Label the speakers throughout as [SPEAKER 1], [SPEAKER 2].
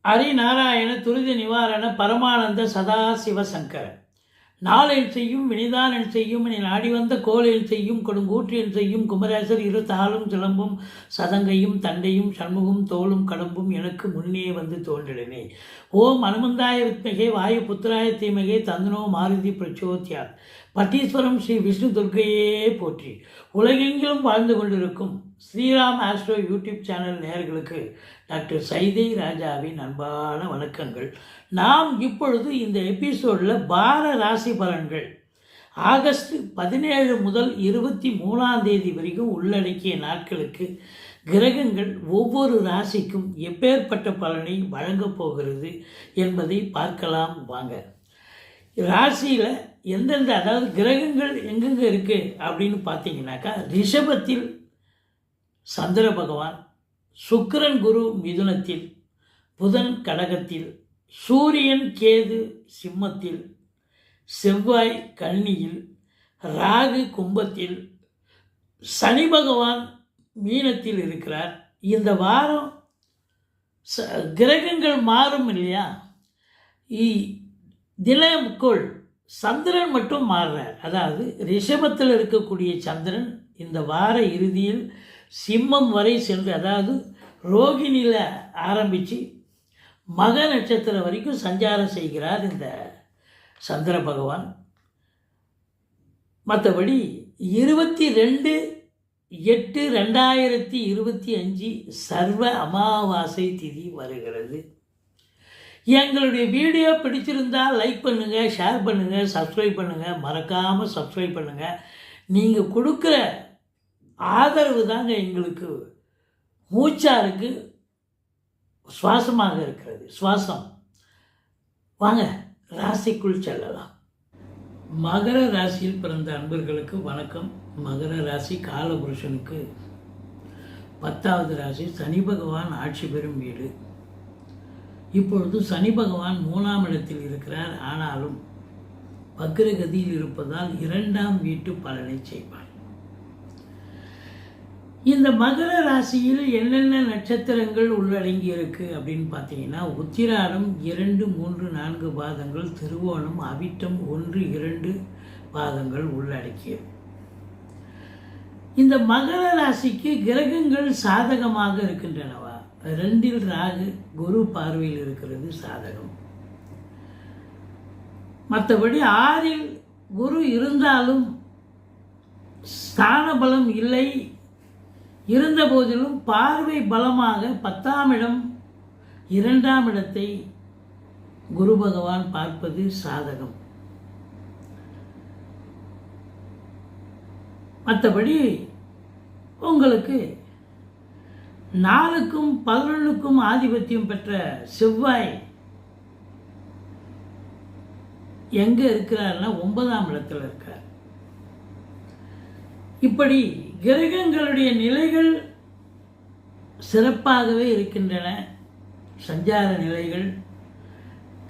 [SPEAKER 1] ஹரிநாராயண துரித நிவாரண பரமானந்த சதாசிவசங்கர நாளென் செய்யும் வினிதானன் செய்யும் என நாடி வந்த கோலென் செய்யும் கொடுங்கூற்றியன் செய்யும் குமரேசர் இரு தாளும் சிலம்பும் சதங்கையும் தண்டையும் சண்முகம் தோளும் கடம்பும் எனக்கு முன்னே வந்து தோன்றினே. ஓம் அனுமந்தாய வித்மகே வாயு புத்திராய தீமகே தந்தனோ மாருதி பிரச்சோத்யா. பட்டீஸ்வரம் ஸ்ரீ விஷ்ணு துர்க்கையே போற்றி. உலகெங்கிலும் வாழ்ந்து கொண்டிருக்கும் ஸ்ரீராம் ஆஸ்ட்ரோ யூடியூப் சேனல் நேயர்களுக்கு டாக்டர் சைதை ராஜாவின் அன்பான வணக்கங்கள். நாம் இப்பொழுது இந்த எபிசோடில் வார ராசி பலன்கள் ஆகஸ்ட் 17 முதல் 23 வரைக்கும் உள்ளடக்கிய நாட்களுக்கு கிரகங்கள் ஒவ்வொரு ராசிக்கும் எப்பேற்பட்ட பலனை வழங்கப் போகிறது என்பதை பார்க்கலாம் வாங்க. ராசியில் எந்தெந்த அதாவது கிரகங்கள் எங்கெங்கே இருக்குது அப்படின்னு பார்த்தீங்கன்னாக்கா, ரிஷபத்தில் சந்திர பகவான், சுக்கிரன் குரு மிதுனத்தில், புதன் கடகத்தில், சூரியன் கேது சிம்மத்தில், செவ்வாய் கன்னியில், ராகு கும்பத்தில், சனி பகவான் மீனத்தில் இருக்கிறார். இந்த வாரம் கிரகங்கள் மாறும் இல்லையா, தினமுக்குள் சந்திரன் மட்டும் மாறுறார். அதாவது ரிஷபத்தில் இருக்கக்கூடிய சந்திரன் இந்த வார இறுதியில் சிம்மம் வரை சென்று, அதாவது ரோகிணியில் ஆரம்பித்து மக நட்சத்திரம் வரைக்கும் சஞ்சாரம் செய்கிறார் இந்த சந்திர பகவான். மற்றபடி 22/8/2025 சர்வ அமாவாசை திதி வருகிறது. எங்களுடைய வீடியோ பிடிச்சிருந்தால் லைக் பண்ணுங்கள், ஷேர் பண்ணுங்கள், சப்ஸ்கிரைப் பண்ணுங்கள். மறக்காமல் சப்ஸ்கிரைப் பண்ணுங்கள். நீங்கள் கொடுக்குற ஆதரவு தாங்க எங்களுக்கு மூச்சாக இருக்குது, சுவாசமாக இருக்கிறது. சுவாசம். வாங்க ராசிக்குள் செல்லலாம். மகர ராசியில் பிறந்த அன்பர்களுக்கு வணக்கம். மகர ராசி காலபுருஷனுக்கு 10வது ராசி. சனி பகவான் ஆட்சி பெறும் வீடு. இப்பொழுது சனி பகவான் 3ஆம் இடத்தில் இருக்கிறார். ஆனாலும் வக்ரகதியில் இருப்பதால் 2ஆம் வீட்டு பலனை செய்வார். இந்த மகர ராசியில் என்னென்ன நட்சத்திரங்கள் உள்ளடங்கி இருக்கு அப்படின்னு பார்த்தீங்கன்னா, உத்திராடம் 2, 3, 4 பாதங்கள், திருவோணம், அவிட்டம் 1, 2 பாதங்கள் உள்ளடக்கியது. இந்த மகர ராசிக்கு கிரகங்கள் சாதகமாக இருக்கின்றனவா? 2இல் ராகு குரு பார்வையில் இருக்கிறது, சாதகம். மற்றபடி 6இல் குரு இருந்தாலும் ஸ்தான பலம் இல்லை. இருந்த போதிலும் பார்வை பலமாக 10ஆம் இடம், 2ஆம் இடத்தை குரு பகவான் பார்ப்பது சாதகம். மற்றபடி உங்களுக்கு 4க்கும் 11க்கும் ஆதிபத்தியம் பெற்ற செவ்வாய் எங்கே இருக்கிறார்னா 9ஆம் இடத்தில் இருக்கார். இப்படி கிரகங்களுடைய நிலைகள் சிறப்பாகவே இருக்கின்றன. சஞ்சார நிலைகள்,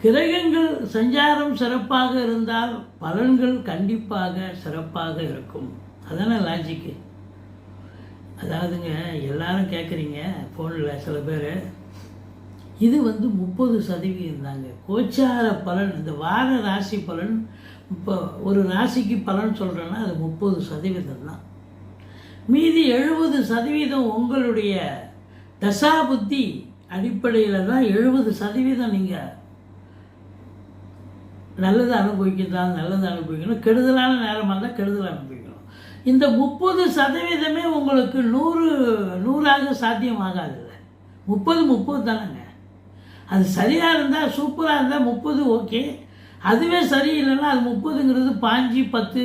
[SPEAKER 1] கிரகங்கள் சஞ்சாரம் சிறப்பாக இருந்தால் பலன்கள் கண்டிப்பாக சிறப்பாக இருக்கும். அதான லாஜிக்கு. அதாவதுங்க, எல்லாரும் கேட்குறீங்க ஃபோனில் சில பேர், இது 30% தாங்க கோச்சார பலன். இந்த வார ராசி பலன், இப்போ ஒரு ராசிக்கு பலன் சொல்கிறேன்னா அது 30% தான். மீதி 70% உங்களுடைய தசாபுத்தி அடிப்படையில் தான். 70% நீங்கள் நல்லதை அனுபவிக்கலாம், நல்லதை அனுபவிக்கணும். கெடுதலான நேரமாக இருந்தால் கெடுதல் அனுபவிக்கணும். இந்த 30% உங்களுக்கு 100ஆக சாத்தியமாகாதுல்ல. 30 தானேங்க. அது சரியாக இருந்தால், சூப்பராக இருந்தால் 30 ஓகே. அதுவே சரியில்லைன்னா அது 30ங்கிறது 5, 10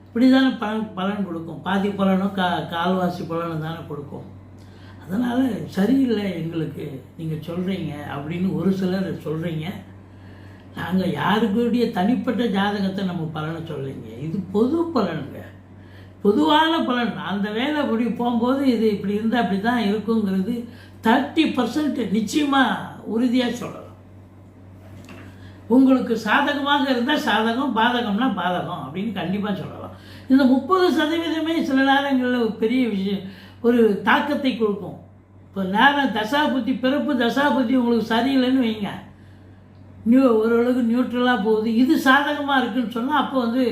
[SPEAKER 1] இப்படி தானே பலன் கொடுக்கும். பாதி பலனும் கால்வாசி பலனும் தானே கொடுக்கும். அதனால் சரியில்லை எங்களுக்கு நீங்கள் சொல்கிறீங்க அப்படின்னு ஒரு சிலர் சொல்கிறீங்க. நாங்கள் யாருக்குடைய தனிப்பட்ட ஜாதகத்தை நம்ம பலனை சொல்லிங்க. இது பொது பலனுங்க, பொதுவான பலன். அந்த வேலை இப்படி போகும்போது இது இப்படி இருந்தால் அப்படி தான் இருக்குங்கிறது 30% நிச்சயமாக உறுதியாக சொல்லலாம். உங்களுக்கு சாதகமாக இருந்தால் சாதகம், பாதகம்னா பாதகம் அப்படின்னு கண்டிப்பாக சொல்லலாம். இந்த 30% சில நேரங்களில் பெரிய விஷயம், ஒரு தாக்கத்தை கொடுக்கும். இப்போ நேரம் தசாபுத்தி பிறப்பு தசாபுத்தி உங்களுக்கு சரியில்லைன்னு வைங்க, ஓரளவுக்கு நியூட்ரலாக போகுது, இது சாதகமாக இருக்குதுன்னு சொன்னால் அப்போ வந்து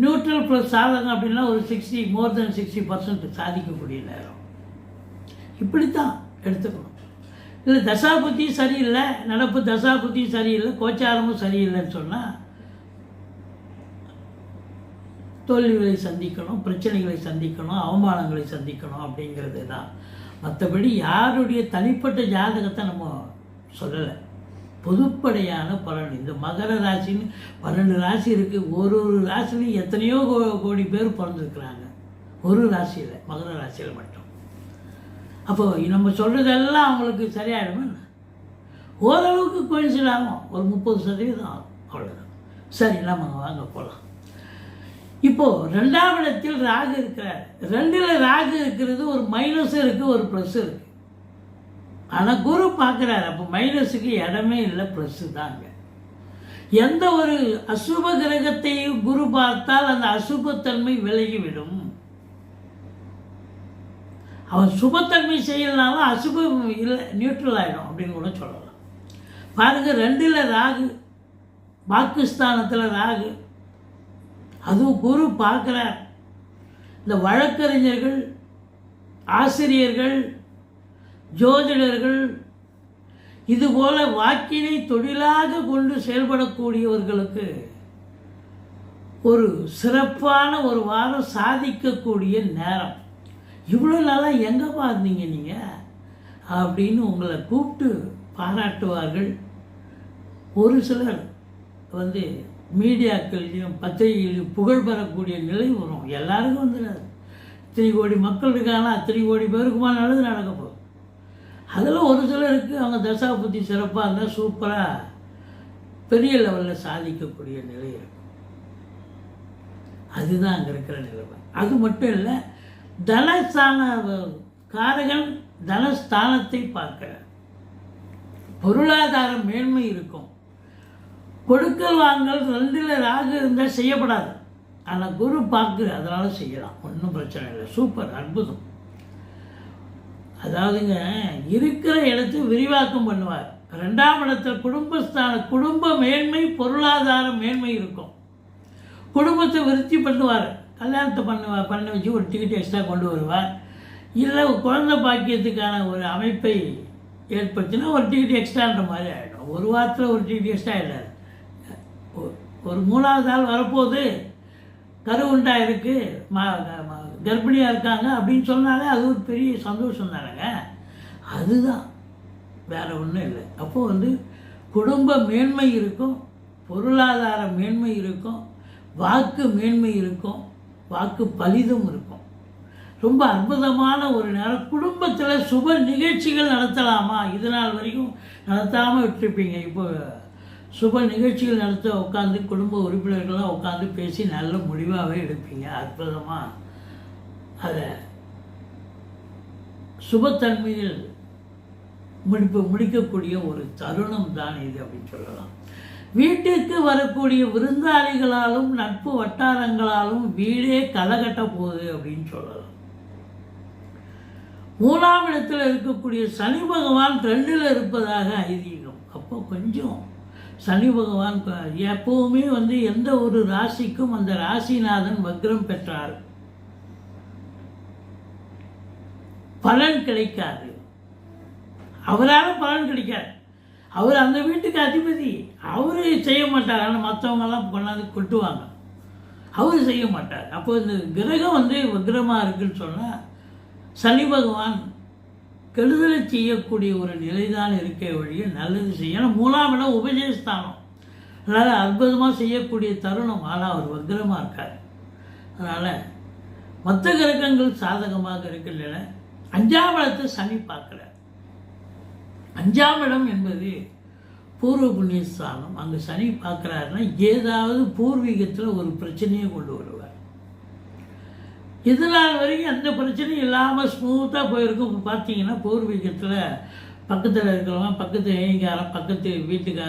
[SPEAKER 1] நியூட்ரல் ப்ளஸ் சாதகம் அப்படின்னா ஒரு 60 மோர் தென் 60% சாதிக்கக்கூடிய நேரம். இப்படித்தான் எடுத்துக்கணும். இல்லை தசாபுத்தி சரியில்லை, நடப்பு தசாபுத்தி சரியில்லை, கோச்சாரமும் சரியில்லைன்னு சொன்னால் தோல்விகளை சந்திக்கணும், பிரச்சனைகளை சந்திக்கணும், அவமானங்களை சந்திக்கணும் அப்படிங்கிறது தான். மற்றபடி யாருடைய தனிப்பட்ட ஜாதகத்தை நம்ம சொல்லலை, பொதுப்படையான பலன். இந்த மகர ராசின்னு 12 ராசி இருக்குது, ஒரு ராசிலையும் எத்தனையோ கோடி பேர் பிறந்திருக்கிறாங்க, ஒரு ராசியில் மகர ராசியில் மட்டும். அப்போ நம்ம சொல்கிறதெல்லாம் அவங்களுக்கு சரியாயிடுமா? ஓரளவுக்கு கோயின்சிட் ஆகும், ஒரு 30% ஆகும், அவ்வளோதான். சரி, நம்ம வாங்க போகலாம். இப்போது 2ஆம் இடத்தில் ராகு இருக்கிறார். 2ல் ராகு இருக்கிறது, ஒரு மைனஸும் இருக்குது, ஒரு ப்ளஸ்ஸும் இருக்குது. ஆனால் குரு பார்க்குறாரு, அப்போ மைனஸுக்கு இடமே இல்லை, ப்ளஸ்ஸு தாங்க. எந்த ஒரு அசுப கிரகத்தையும் குரு பார்த்தால் அந்த அசுபத்தன்மை விலகிவிடும். அவன் சுபத்தன்மை செய்யலனாலும் அசுபம் இல்லை, நியூட்ரல் ஆகிடும் அப்படின்னு கூட சொல்லலாம். பாருங்கள், 2ல் ராகு, பாகிஸ்தானத்தில் ராகு, அதுவும் குரு பார்க்குறார். இந்த வழக்கறிஞர்கள், ஆசிரியர்கள், ஜோதிடர்கள், இதுபோல வாக்கினை தொழிலாக கொண்டு செயல்படக்கூடியவர்களுக்கு ஒரு சிறப்பான ஒரு வாரம் சாதிக்கக்கூடிய நேரம். இவ்வளோ நாளாக எங்கேப்பா இருந்தீங்க நீங்கள் அப்படின்னு உங்களை கூப்பிட்டு பாராட்டுவார்கள். ஒரு சிலர் வந்து மீடியாக்கள்லையும் பத்திரிகைகளையும் புகழ் பெறக்கூடிய நிலை வரும். எல்லாருக்கும் வந்துடாது. 3 கோடி மக்கள் இருக்காங்கன்னா 3 கோடி பேருக்குமா நல்லது நடக்க போகுது. அதில் ஒரு சிலருக்கு அவங்க தசாபுத்தி சிறப்பாக இருந்தால் சூப்பராக பெரிய லெவலில் சாதிக்கக்கூடிய நிலை இருக்கும். அதுதான் அங்கே இருக்கிற நிலைமை. அது மட்டும் இல்லை, தனஸ்தான காரகன் தனஸ்தானத்தை பார்க்கிறார். பொருளாதார மேன்மை இருக்கும். கொடுக்கல் வாங்கல் 2ல் ராகு இருந்தால் செய்யப்படாது, ஆனால் குரு பார்க்குற, அதனால் செய்யலாம், ஒன்றும் பிரச்சனை இல்லை. சூப்பர், அற்புதம். அதாவதுங்க, இருக்கிற இடத்தை விரிவாக்கம் பண்ணுவார். 2ஆம் இடத்தில் குடும்பஸ்தான குடும்ப மேன்மை, பொருளாதார மேன்மை இருக்கும். குடும்பத்தை விருத்தி பண்ணுவார். கல்யாணத்தை பண்ண வச்சு ஒரு டிக்கெட் எக்ஸ்ட்ரா கொண்டு வருவார். இல்லை குழந்தை பாக்கியத்துக்கான ஒரு அமைப்பை ஏற்படுத்தினா ஒரு டிக்கெட் எக்ஸ்ட்ரான்ற மாதிரி ஆகிடும். ஒரு வாரத்தில் ஒரு டிக்கெட் எக்ஸ்ட்ரா ஆகிடாது. ஒரு 3ஆவது ஆள் வரப்போகுது, கரு உண்டா இருக்குது, கர்ப்பிணியாக இருக்காங்க அப்படின்னு சொன்னாலே அது ஒரு பெரிய சந்தோஷம் தானேங்க. அதுதான், வேறு ஒன்றும் இல்லை. அப்போது வந்து குடும்ப மேன்மை இருக்கும், பொருளாதார மேன்மை இருக்கும், வாக்கு மேன்மை இருக்கும், வாக்கு பலிதம் இருக்கும். ரொம்ப அற்புதமான ஒரு நேரம். குடும்பத்தில் சுப நிகழ்ச்சிகள் நடத்தலாமா? இது நாள் வரைக்கும் நடத்தாமல் விட்டுருப்பீங்க. இப்போ சுப நிகழ்ச்சிகள் நடத்த உட்காந்து குடும்ப உறுப்பினர்கள்லாம் உட்காந்து பேசி நல்ல முடிவாகவே எடுப்பீங்க. அற்புதமாக அதை சுபத்தன்மையில் முடிக்கக்கூடிய ஒரு தருணம் தான் இது அப்படின்னு சொல்லலாம். வீட்டிற்கு வரக்கூடிய விருந்தாளிகளாலும் நட்பு வட்டாரங்களாலும் வீடே களைகட்ட போகுது அப்படின்னு சொல்லலாம். 3ஆம் இடத்தில் இருக்கக்கூடிய சனி பகவான் 2ல் இருப்பதாக ஐதீகம். அப்போ கொஞ்சம் சனி பகவான் எப்பவுமே வந்து எந்த ஒரு ராசிக்கும் அந்த ராசிநாதன் வக்ரம் பெற்றார், பலன் கிடைக்காது. அவரால் பலன் கிடைக்காது. அவர் அந்த வீட்டுக்கு அதிபதி, அவரு செய்ய மாட்டார். ஆனால் மற்றவங்கெல்லாம் கொண்டாந்து கொட்டுவாங்க, அவர் செய்ய மாட்டார். அப்போ இந்த கிரகம் வந்து வக்ரமாக இருக்குன்னு சொன்னால் சனி பகவான் கெடுதலை செய்யக்கூடிய ஒரு நிலை தான் இருக்க வழியே நல்லது செய்ய. ஏன்னா 3ஆம் இடம் உபஜயஸ்தானம், அதனால் அற்புதமாக செய்யக்கூடிய தருணம். ஆனால் அவர் வக்ரமாக இருக்கார். அதனால் மற்ற கிரகங்கள் சாதகமாக இருக்கின்றன. 5ஆம் இடத்தை சனி பார்க்குறார். 5ஆம் இடம் என்பது பூர்வ புண்ணியஸ்தானம். அங்கே சனி பார்க்குறாருன்னா ஏதாவது பூர்வீகத்தில் ஒரு பிரச்சனையை கொண்டு வருவார். இது நாள் வரைக்கும் எந்த பிரச்சனையும் இல்லாமல் ஸ்மூத்தாக போயிருக்கும். இப்போ பார்த்தீங்கன்னா பூர்வீகத்தில் பக்கத்தில் இருக்கிறவங்க, பக்கத்து ஏங்காரம், பக்கத்து வீட்டுக்கு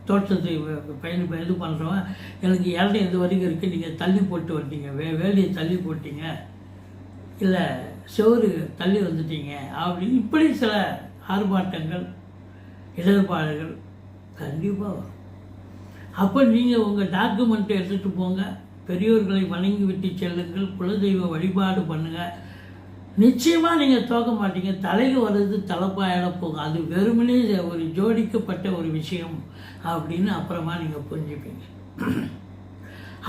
[SPEAKER 1] தோட்டத்துக்கு பையனுக்கு இது பண்ணுறவன், எனக்கு இடம் இது வரைக்கும் இருக்குது, நீங்கள் தள்ளி போட்டு வந்தீங்க, வேலையை தள்ளி போட்டீங்க, இல்லை செவரு தள்ளி வந்துட்டீங்க அப்படின்னு இப்படி சில ஆர்ப்பாட்டங்கள் இடர்பாடுகள் கண்டிப்பாக வரும். அப்போ நீங்கள் உங்கள் டாக்குமெண்ட்டை எடுத்துகிட்டு போங்க, பெரியோர்களை வணங்கி விட்டு செல்லுங்கள், குலதெய்வ வழிபாடு பண்ணுங்கள். நிச்சயமாக நீங்கள் தோக்க மாட்டீங்க. தலைக்கு வர்றது தலைப்பாயிட போகும். அது வெறுமனே ஒரு ஜோடிக்கப்பட்ட ஒரு விஷயம் அப்படின்னு அப்புறமா நீங்கள் புரிஞ்சுப்பீங்க.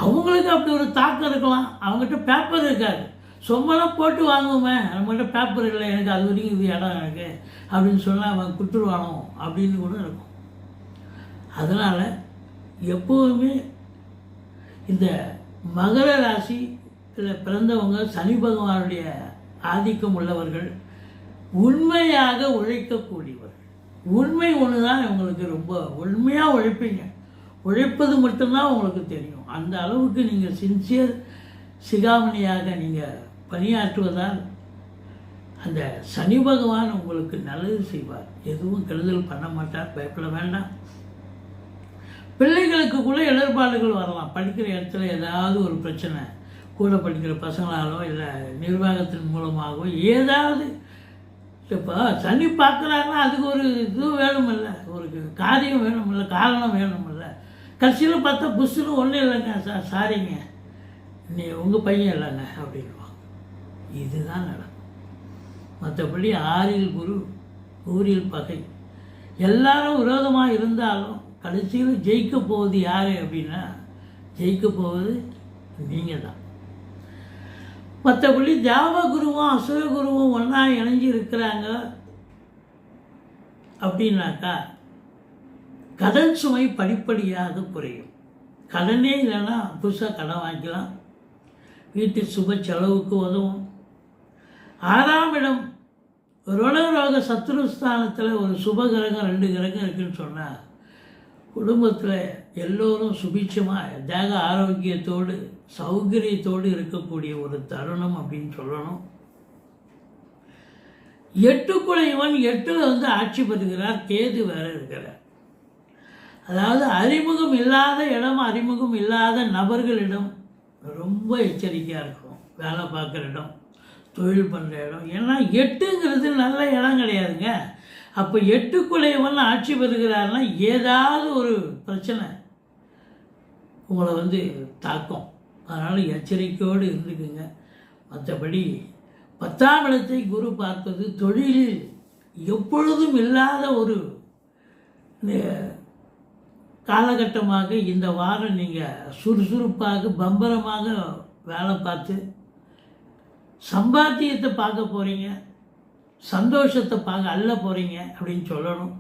[SPEAKER 1] அவங்களுக்கு அப்படி ஒரு தாக்கம் இருக்கலாம். அவங்ககிட்ட பேப்பர் இருக்காது, சொம்மெல்லாம் போட்டு வாங்குவோமே, நம்மகிட்ட பேப்பர் இல்லை, எனக்கு அது வரைக்கும் இது இடம் எனக்கு அப்படின்னு சொன்னால் அவன் குட்டுருவானோ அப்படின்னு கூட இருக்கும். அதனால் எப்போதுமே இந்த மகர ராசி பிறந்தவங்க சனி பகவானுடைய ஆதிக்கம் உள்ளவர்கள், உண்மையாக உழைக்கக்கூடியவர்கள். உண்மை ஒன்று தான் உங்களுக்கு ரொம்ப உண்மையாக உழைப்பீங்க. உழைப்பது மட்டும்தான் உங்களுக்கு தெரியும். அந்த அளவுக்கு நீங்கள் சின்சியர் சிகாமணியாக நீங்கள் பணியாற்றுவதால் அந்த சனி பகவான் உங்களுக்கு நல்லது செய்வார். எதுவும் கெடுதல் பண்ண மாட்டார், பயப்பட வேண்டாம். பிள்ளைகளுக்கு கூட இடர்பாடுகள் வரலாம். படிக்கிற இடத்துல ஏதாவது ஒரு பிரச்சனை, கூட படிக்கிற பசங்களாலோ இல்லை நிர்வாகத்தின் மூலமாகவோ ஏதாவது. இப்போ சனி பார்க்குறாங்கன்னா அதுக்கு ஒரு இது வேணுமில்ல, ஒரு காரியம் வேணுமில்ல, காரணம் வேணுமில்ல. கடைசியில் பார்த்தா புஷ்ஷுன்னு ஒன்றும் இல்லைங்க, சாரிங்க, நீ உங்கள் பையன் இல்லைங்க அப்படின்வாங்க. இதுதான் நடக்கும். மற்றபடி 6ல் குரு, ஊரில் பகை, எல்லாரும் விரோதமாக இருந்தாலும் கடைசியில் ஜெயிக்க போவது யார் அப்படின்னா, ஜெயிக்க போவது நீங்கள் தான். மற்றபடி ஜாவகுருவும் அசுரகுருவும் ஒன்றா இணைஞ்சு இருக்கிறாங்க அப்படின்னாக்கா கடன் சுமை படிப்படியாக குறையும். கடனே இல்லைன்னா புதுசாக கடன் வாங்கிக்கலாம், வீட்டு சுப செலவுக்கு உதவும். 6ஆம் இடம் ருணரோக சத்ருஸ்தானத்தில் ஒரு சுபகிரகம் 2 கிரகம் இருக்குதுன்னு சொன்னால் குடும்பத்தில் எல்லோரும் சுபிட்சமாக தேக ஆரோக்கியத்தோடு சௌகரியத்தோடு இருக்கக்கூடிய ஒரு தருணம் அப்படின்னு சொல்லணும். 8குடையவன் 8ல் ஆட்சி பெறுகிறார், கேது வேற இருக்கிறார். அதாவது அறிமுகம் இல்லாத இடம், அறிமுகம் இல்லாத நபர்களிடம் ரொம்ப எச்சரிக்கையாக இருக்கும். வேலை பார்க்குற இடம், தொழில் பண்ணுற இடம். ஏன்னா 8ங்கிறது நல்ல இடம் கிடையாதுங்க. அப்போ 8குடையவன் ஆட்சி பெறுகிறாருன்னா ஏதாவது ஒரு பிரச்சனை உங்களை தாக்கும். அதனால் எச்சரிக்கையோடு இருந்துக்குங்க. மற்றபடி 10ஆம் இடத்தை குரு பார்ப்பது தொழிலில் எப்பொழுதும் இல்லாத ஒரு காலகட்டமாக இந்த வாரம் நீங்கள் சுறுசுறுப்பாக பம்பரமாக வேலை பார்த்து சம்பாத்தியத்தை பார்க்க போகிறீங்க, சந்தோஷத்தை பார்க்க அள்ள போகிறீங்க அப்படின்னு சொல்லணும்.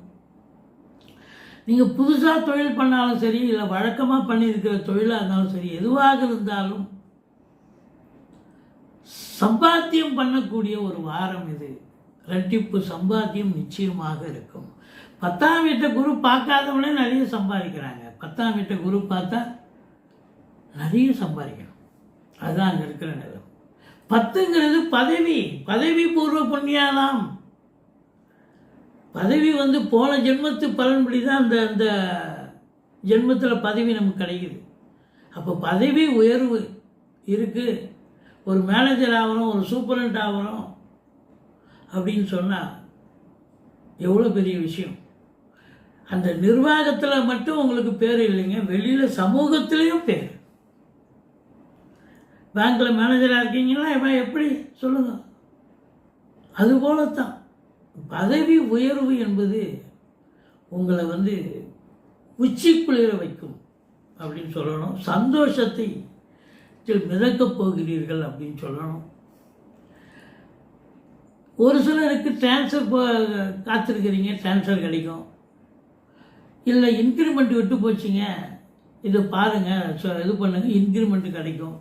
[SPEAKER 1] நீங்கள் புதுசாக தொழில் பண்ணாலும் சரி, இல்லை வழக்கமாக பண்ணியிருக்கிற தொழிலாக இருந்தாலும் சரி, எதுவாக இருந்தாலும் சம்பாத்தியம் பண்ணக்கூடிய ஒரு வாரம் இது. ரெட்டிப்பு சம்பாத்தியம் நிச்சயமாக இருக்கும். 10ஆம் வீட்டை குரு பார்க்காதவங்களே நிறைய சம்பாதிக்கிறாங்க. 10ஆம் வீட்டை குரு பார்த்தா நிறைய சம்பாதிக்கணும். அதுதான் அங்கே இருக்கிற நிலம். 10ங்கிறது பதவி, பதவி பூர்வ புண்ணியாலாம். பதவி போன ஜென்மத்து பலன்படி தான் அந்த அந்த ஜென்மத்தில் பதவி நமக்கு கிடைக்குது. அப்போ பதவி உயர்வு இருக்குது. ஒரு மேனேஜர் ஆகணும், ஒரு சூப்பரண்ட் ஆகணும் அப்படின்னு சொன்னால் எவ்வளோ பெரிய விஷயம். அந்த நிர்வாகத்தில் மட்டும் உங்களுக்கு பேர் இல்லைங்க, வெளியில் சமூகத்திலையும் பேர். பேங்க்கில் மேனேஜராக இருக்கீங்களா, இவன் எப்படி சொல்லுங்கள். அதுபோலத்தான் பதவி உயர்வு என்பது உங்களை உச்சி குளிர வைக்கும் அப்படின்னு சொல்லணும். சந்தோஷத்தை மிதக்கப் போகிறீர்கள் அப்படின்னு சொல்லணும். ஒரு சிலருக்கு டிரான்ஸ்ஃபர் காத்திருக்கிறீங்க, டிரான்ஸ்ஃபர் கிடைக்கும். இல்லை இன்க்ரிமெண்ட் விட்டு போச்சுங்க, இதை பாருங்கள், இது பண்ணுங்கள், இன்க்ரிமெண்ட் கிடைக்கும்.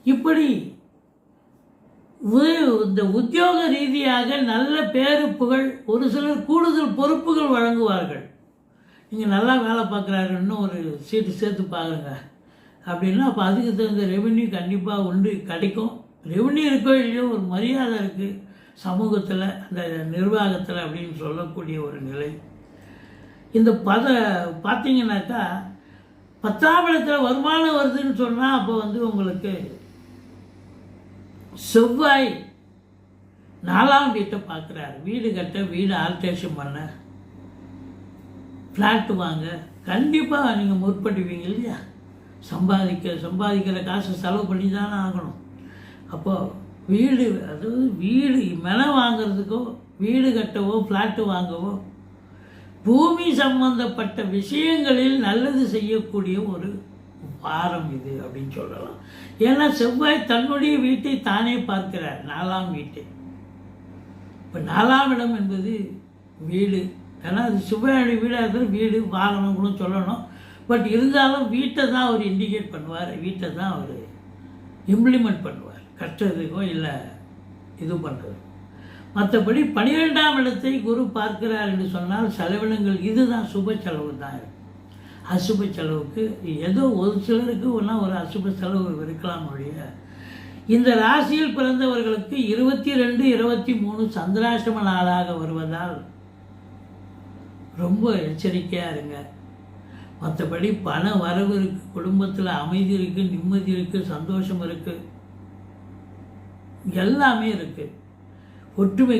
[SPEAKER 1] இப்படி இந்த உத்தியோக ரீதியாக நல்ல பேரு புகழ், ஒரு சிலர் கூடுதல் பொறுப்புகள் வழங்குவார்கள். நீங்கள் நல்லா வேலை பார்க்குறாரு, இன்னும் ஒரு சீட்டு சேர்த்து பாருங்க அப்படின்னா அப்போ அதுக்கு தகுந்த ரெவென்யூ கண்டிப்பாக உண்டு, கிடைக்கும். ரெவென்யூ இருக்கோ இல்லையோ ஒரு மரியாதை இருக்குது சமூகத்தில், அந்த நிர்வாகத்தில் அப்படின்னு சொல்லக்கூடிய ஒரு நிலை. இந்த பார்த்தீங்கன்னாக்கா 10ஆம் இடத்துல வருமானம் வருதுன்னு சொன்னால் அப்போ உங்களுக்கு செவ்வாய் 4ஆம் வீட்டை பார்க்குறாரு. வீடு கட்ட, வீடு ஆல்ட்ரேஷன் பண்ண, ஃப்ளாட்டு வாங்க கண்டிப்பாக நீங்கள் முற்படுவீங்க இல்லையா? சம்பாதிக்கிற காசு செலவு பண்ணி தானே ஆகணும். அப்போது வீடு, அதாவது வீடு நிலம் வாங்கிறதுக்கோ வீடு கட்டவோ ஃப்ளாட்டு வாங்கவோ பூமி சம்பந்தப்பட்ட விஷயங்களில் நல்லது செய்யக்கூடிய ஒரு வாரம் இது அப்படின்னு சொல்லலாம். ஏன்னா செவ்வாய் தன்னுடைய வீட்டை தானே பார்க்கிறார், 4ஆம் வீட்டை. இப்போ 4ஆம் இடம் என்பது வீடு. ஏன்னா அது செவ்வாயுடைய வீடாக இருக்கிற வீடு வாகனம் கூட சொல்லணும். பட் இருந்தாலும் வீட்டை தான் அவர் இண்டிகேட் பண்ணுவார், வீட்டை தான் அவர் இம்ப்ளிமெண்ட் பண்ணுவார், கட்டுறதுக்கோ இல்லை இது பண்ணுறது. மற்றபடி 12ஆம் இடத்தை குரு பார்க்கிறார் என்று சொன்னால் செலவினங்கள் இதுதான் சுப செலவு தான் இருக்கும். அசுப செலவுக்கு ஏதோ ஒரு சிலருக்கு ஒன்றா ஒரு அசுப செலவு இருக்கலாம் ஒழிய, இந்த ராசியில் பிறந்தவர்களுக்கு 22, 23 சந்திராஷ்டம நாளாக வருவதால் ரொம்ப எச்சரிக்கையாக இருங்க. மற்றபடி பண வரவு இருக்குது, குடும்பத்தில் அமைதி இருக்குது, நிம்மதி இருக்குது, சந்தோஷம் இருக்குது, எல்லாமே இருக்குது. ஒற்றுமை,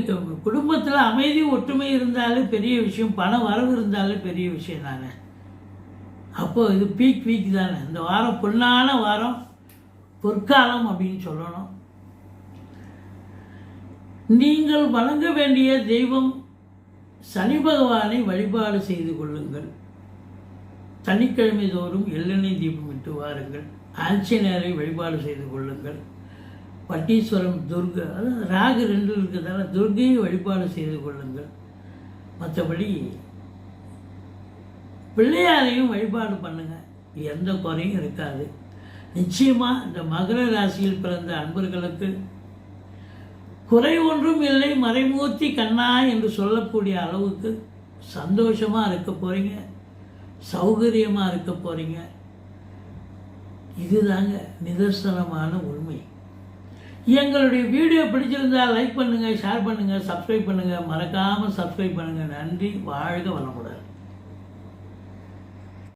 [SPEAKER 1] குடும்பத்தில் அமைதி ஒற்றுமை இருந்தாலே பெரிய விஷயம், பண வரவு இருந்தாலே பெரிய விஷயம் தானே. அப்போது இது வீக் தானே. இந்த வாரம் பொன்னான வாரம், பொற்காலம் அப்படின்னு சொல்லணும். நீங்கள் வணங்க வேண்டிய தெய்வம் சனி பகவானை வழிபாடு செய்து கொள்ளுங்கள். சனிக்கிழமை தோறும் எள்ளெண்ணெய் தீபம் இட்டு வாருங்கள். ஆஞ்சநேயரை வழிபாடு செய்து கொள்ளுங்கள். பட்டீஸ்வரம், துர்கா, அதாவது ராகு 2 இருக்கிறதால துர்கையை வழிபாடு செய்து கொள்ளுங்கள். மற்றபடி பிள்ளையாரையும் வழிபாடு பண்ணுங்கள், எந்த குறையும் இருக்காது. நிச்சயமாக இந்த மகர ராசியில் பிறந்த அன்பர்களுக்கு குறை ஒன்றும் இல்லை, மறைமூர்த்தி கண்ணா என்று சொல்லக்கூடிய அளவுக்கு சந்தோஷமாக இருக்க போகிறீங்க, சௌகரியமாக இருக்க போகிறீங்க. இதுதாங்க நிதர்சனமான உண்மை. எங்களுடைய வீடியோ பிடிச்சிருந்தால் லைக் பண்ணுங்கள், ஷேர் பண்ணுங்கள், சப்ஸ்கிரைப் பண்ணுங்கள், மறக்காமல் சப்ஸ்கிரைப் பண்ணுங்கள். நன்றி. வாழ்க வளமுடன்.